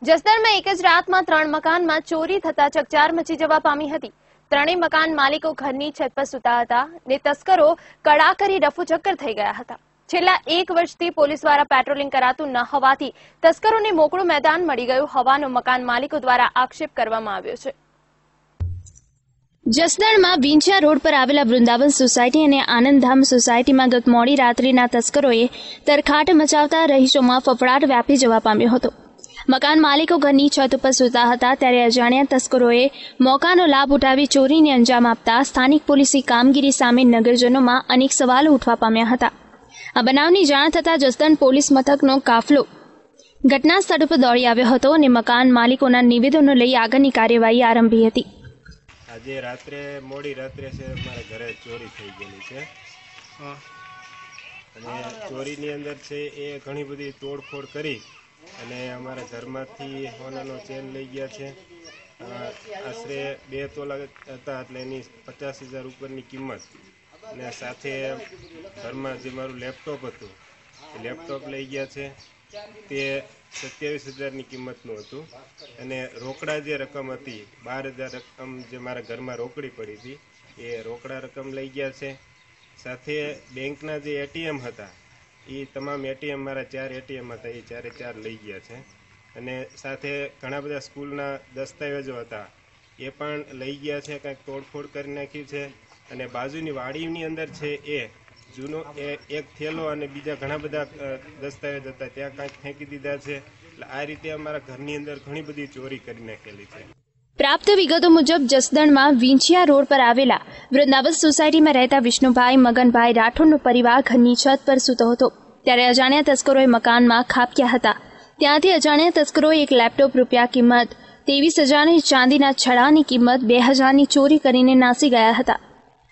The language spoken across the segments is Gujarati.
જસદણમાં એક જ રાતમાં 3 મકાનમાં ચોરી થતા ચકચાર મચી જવા પામી હતી। ત્રણેય મકાન માલિકો ઘરની છત પર સૂતા હતા ને તસ્કરો કડા કરી રફુચક્કર થઈ ગયા હતા। છેલ્લા 1 વર્ષથી પોલીસ દ્વારા પેટ્રોલિંગ કરાતું ન હોવાથી તસ્કરોને મોકળું મેદાન મળી ગયું હોવાનો મકાન માલિકો દ્વારા આક્ષેપ કરવામાં આવ્યો છે। જસદણમાં વિંછિયા રોડ પર આવેલા વૃંદાવન સોસાયટી અને આનંદધામ સોસાયટીમાં ગત મોડી રાત્રિના તસ્કરોએ તરખાટ મચાવતા રહીશોમાં ફફડાટ વ્યાપી જવા પામ્યો હતો। મકાન માલિકો ઘરની છત ઉપર સૂતા હતા ત્યારે અજાણ્યા તસ્કરોએ મોકાનો લાભ ઉઠાવી ચોરીને અંજામ આપતા સ્થાનિક પોલીસની કામગીરી સામે નગરજનોમાં અનેક સવાલો ઉઠવા પામ્યા હતા। આ બનાવની જાણ થતાં જસદણ પોલીસ મથકનો કાફલો ઘટના સ્થળ પર દોડી આવ્યો હતો અને મકાન માલિકોના નિવેદનો લઈ આગળની કાર્યવાહી આરંભી હતી। આજે રાત્રે મોડી રાત્રે છે મારા ઘરે ચોરી થઈ ગયેલી છે અને ચોરીની અંદર છે એ ઘણી બધી તોડફોડ કરી અને અમારા ઘરમાંથી સોનાનો ચેન લઈ ગયા છે। આશરે 2 તોલા હતા એટલે એની 50,000 ઉપરની કિંમત અને સાથે ઘરમાં જે મારું લેપટોપ હતું એ લેપટોપ લઈ ગયા છે તે 27,000ની કિંમતનું હતું અને રોકડા જે રકમ હતી 12,000 રકમ જે મારા ઘરમાં રોકડી પડી હતી એ રોકડા રકમ લઈ ગયા છે। સાથે બેંકના જે એટીએમ હતા એ તમામ એટીએમ મારા 4 એટીએમ હતા એ 4 લઈ ગયા છે અને સાથે ઘણા બધા સ્કૂલના દસ્તાવેજો હતા એ પણ લઈ ગયા છે। કંઈક તોડફોડ કરી નાખી છે અને બાજુની વાડીની અંદર છે એ જૂનો એક થેલો અને બીજા ઘણા બધા દસ્તાવેજ હતા ત્યાં કંઈક ફેંકી દીધા છે। એટલે આ રીતે અમારા ઘરની અંદર ઘણી બધી ચોરી કરી નાખેલી છે। પ્રાપ્ત વિગતો મુજબ જસદણમાં વિંછિયા રોડ પર આવેલા વૃંદાવન સોસાયટીમાં રહેતા વિષ્ણુભાઈ મગનભાઈ રાઠોડનો પરિવાર ઘરની છત પર સૂતો હતો ત્યારે અજાણ્યા તસ્કરોએ મકાનમાં ખાબક્યા હતા। ત્યાંથી અજાણ્યા તસ્કરોએ એક લેપટોપ રૂપિયા કિંમત 23,000ની ચાંદીના છડાની કિંમત 2,000ની ચોરી કરીને નાસી ગયા હતા।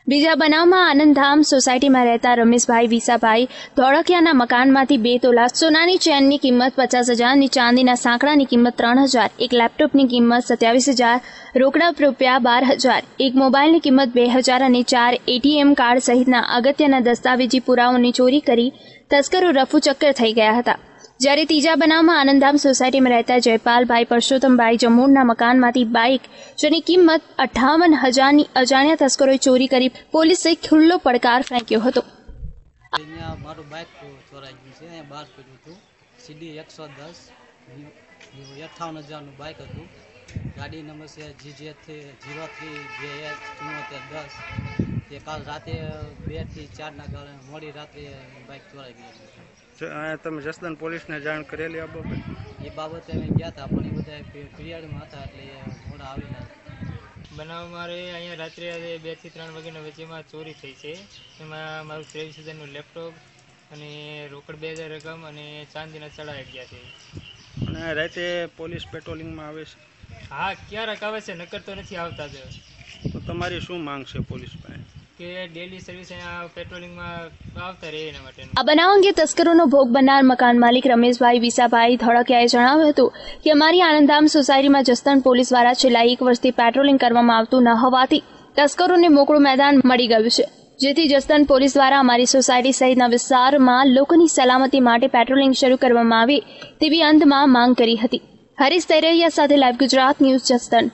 બીજા બનાવમાં આનંદધામ સોસાયટીમાં રહેતા રમેશભાઈ વિસાભાઈ ધોળકિયાના મકાનમાંથી 2 તોલા સોનાની ચેનની કિંમત 50,000ની ચાંદીના સાંકડાની કિંમત 3,000 એક લેપટોપની કિંમત 27,000 રોકડા રૂપિયા 12,000 એક મોબાઈલની કિંમત 2,000 અને 4 એટીએમ કાર્ડ સહિતના અગત્યના દસ્તાવેજી પુરાવાઓની ચોરી કરી તસ્કરો રફુચક્કર થઈ ગયા હતા। જ્યારે ત્રીજા બનાવમાં આનંદધામ સોસાયટીમાં રહેતા જયપાલભાઈ પરસોત્તમભાઈ જમોરના મકાનમાંથી બાઇક જેની કિંમત 58,000ની અજાણ્યા તસ્કરોએ ચોરી કરી પોલીસે ખુલ્લો પડકાર ફેંક્યો હતો। મારું બાઇક ચોરાઈ ગયું છે, બહાર કર્યું હતું CD 110 58,000નું બાઇક હતું। ગાડી નંબર છે GJ03JH7410 તે કાલ રાતે 2 થી 4 ના ગાળે મોડી રાત્રે બાઇક ચોરાઈ ગયું છે। તમે જસદણ પોલીસને જાણ કરેલી? એ બાબતે અમે ગયા હતા પણ એ બધા ફરિયાદમાં હતા એટલે મોડા આવેલા। બનાવ મારે અહીંયા રાત્રે 2 થી 3 વાગ્યાના વચ્ચેમાં ચોરી થઈ છે। એમાં મારું 23,000નું લેપટોપ અને રોકડ 2,000 રકમ અને ચાંદીના ચડા ગયા છે। અને રાતે પોલીસ પેટ્રોલિંગમાં આવે છે? હા, ક્યારેક આવે છે, નકર તો નથી આવતા જ। તો તમારી શું માંગ છે પોલીસ પાસે? કે ડેલી સર્વિસ અહીંયા પેટ્રોલિંગમાં આવતા રહે એના માટે। આ બનાવ અંગે તસ્કરોનો ભોગ બનનાર મકાન માલિક રમેશભાઈ વિસાભાઈ ધોળકિયાએ જણાવ્યું હતું કે અમારી આનંદધામ સોસાયટીમાં જસદણ પોલીસ દ્વારા છેલ્લા 1 વર્ષથી પેટ્રોલિંગ કરવામાં આવતું ન હોવાથી તસ્કરોને મોકળું મેદાન મળી ગયું છે, જેથી જસદણ પોલીસ દ્વારા અમારી સોસાયટી સહિતના વિસ્તારમાં લોકોની સલામતી માટે પેટ્રોલિંગ શરૂ કરવામાં આવે તેવી અંતમાં માંગ કરી હતી। હરીશ તૈરૈયા સાથે લાઈવ ગુજરાત ન્યૂઝ જસદણ।